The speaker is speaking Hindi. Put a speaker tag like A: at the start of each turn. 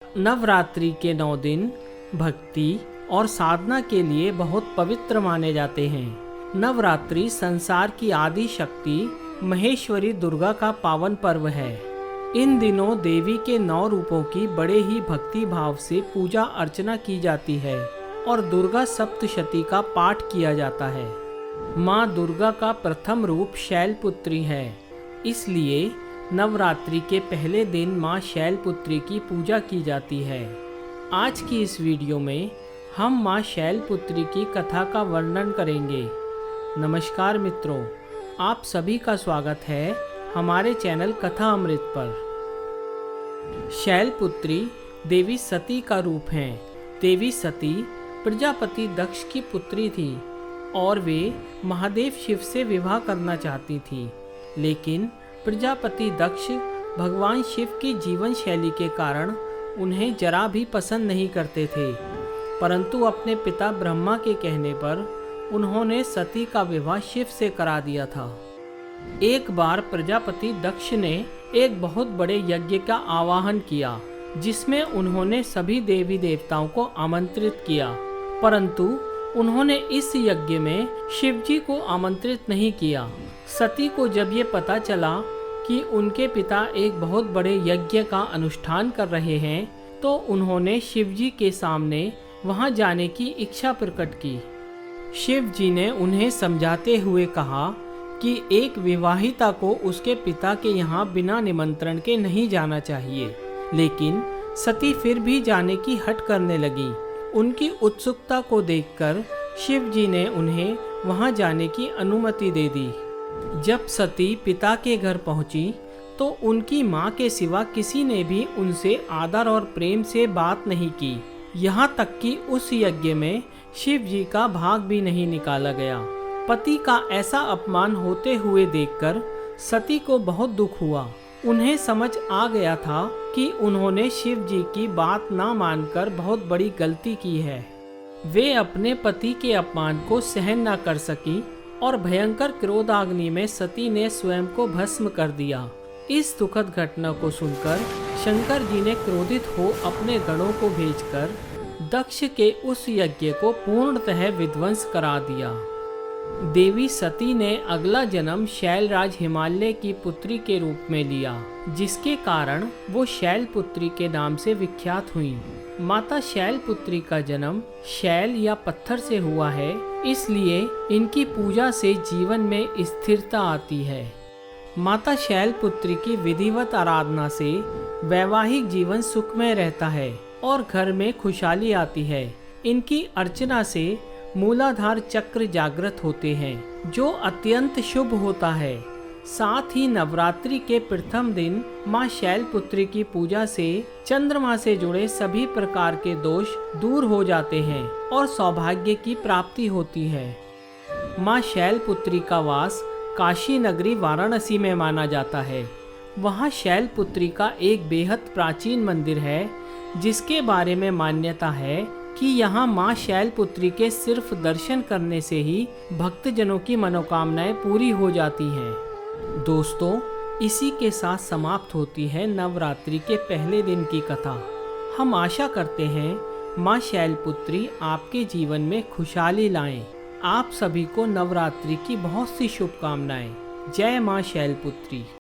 A: नवरात्रि के 9 दिन भक्ति और साधना के लिए बहुत पवित्र माने जाते हैं। नवरात्रि संसार की आदि शक्ति महेश्वरी दुर्गा का पावन पर्व है। इन दिनों देवी के 9 रूपों की बड़े ही भक्ति भाव से पूजा अर्चना की जाती है और दुर्गा सप्तशती का पाठ किया जाता है। माँ दुर्गा का प्रथम रूप शैलपुत्री है, इसलिए नवरात्रि के पहले दिन माँ शैलपुत्री की पूजा की जाती है। आज की इस वीडियो में हम माँ शैलपुत्री की कथा का वर्णन करेंगे। नमस्कार मित्रों, आप सभी का स्वागत है हमारे चैनल कथा अमृत पर। शैलपुत्री देवी सती का रूप है। देवी सती प्रजापति दक्ष की पुत्री थी और वे महादेव शिव से विवाह करना चाहती थी, लेकिन प्रजापति दक्ष भगवान शिव की जीवन शैली के कारण उन्हें जरा भी पसंद नहीं करते थे। परंतु अपने पिता ब्रह्मा के कहने पर उन्होंने सती का विवाह शिव से करा दिया था। एक बार प्रजापति दक्ष ने एक बहुत बड़े यज्ञ का आवाहन किया, जिसमें उन्होंने सभी देवी देवताओं को आमंत्रित किया, परंतु उन्होंने इस यज्ञ में शिव जी को आमंत्रित नहीं किया। सती को जब ये पता चला कि उनके पिता एक बहुत बड़े यज्ञ का अनुष्ठान कर रहे हैं, तो उन्होंने शिव जी के सामने वहां जाने की इच्छा प्रकट की। शिव जी ने उन्हें समझाते हुए कहा कि एक विवाहिता को उसके पिता के यहाँ बिना निमंत्रण के नहीं जाना चाहिए, लेकिन सती फिर भी जाने की हट करने लगी। उनकी उत्सुकता को देखकर शिव जी ने उन्हें वहां जाने की अनुमति दे दी। जब सती पिता के घर पहुंची तो उनकी मां के सिवा किसी ने भी उनसे आदर और प्रेम से बात नहीं की। यहाँ तक कि उस यज्ञ में शिव जी का भाग भी नहीं निकाला गया। पति का ऐसा अपमान होते हुए देखकर सती को बहुत दुख हुआ। उन्हें समझ आ गया था कि उन्होंने शिव जी की बात ना मानकर बहुत बड़ी गलती की है। वे अपने पति के अपमान को सहन ना कर सकी और भयंकर क्रोधाग्नि में सती ने स्वयं को भस्म कर दिया। इस दुखद घटना को सुनकर शंकर जी ने क्रोधित हो अपने गणों को भेजकर दक्ष के उस यज्ञ को पूर्णतः विध्वंस करा दिया। देवी सती ने अगला जन्म शैलराज हिमालय की पुत्री के रूप में लिया, जिसके कारण वो शैलपुत्री के नाम से विख्यात हुई। माता शैलपुत्री का जन्म शैल या पत्थर से हुआ है, इसलिए इनकी पूजा से जीवन में स्थिरता आती है। माता शैलपुत्री की विधिवत आराधना से वैवाहिक जीवन सुखमय रहता है और घर में खुशहाली आती है। इनकी अर्चना से मूलाधार चक्र जागृत होते हैं, जो अत्यंत शुभ होता है। साथ ही नवरात्रि के प्रथम दिन माँ शैलपुत्री की पूजा से चंद्रमा से जुड़े सभी प्रकार के दोष दूर हो जाते हैं और सौभाग्य की प्राप्ति होती है। माँ शैलपुत्री का वास काशी नगरी वाराणसी में माना जाता है। वहाँ शैलपुत्री का एक बेहद प्राचीन मंदिर है, जिसके बारे में मान्यता है कि यहाँ माँ शैलपुत्री के सिर्फ दर्शन करने से ही भक्तजनों की मनोकामनाएं पूरी हो जाती हैं। दोस्तों, इसी के साथ समाप्त होती है नवरात्रि के पहले दिन की कथा। हम आशा करते हैं माँ शैलपुत्री आपके जीवन में खुशहाली लाएं। आप सभी को नवरात्रि की बहुत सी शुभकामनाएं। जय माँ शैलपुत्री।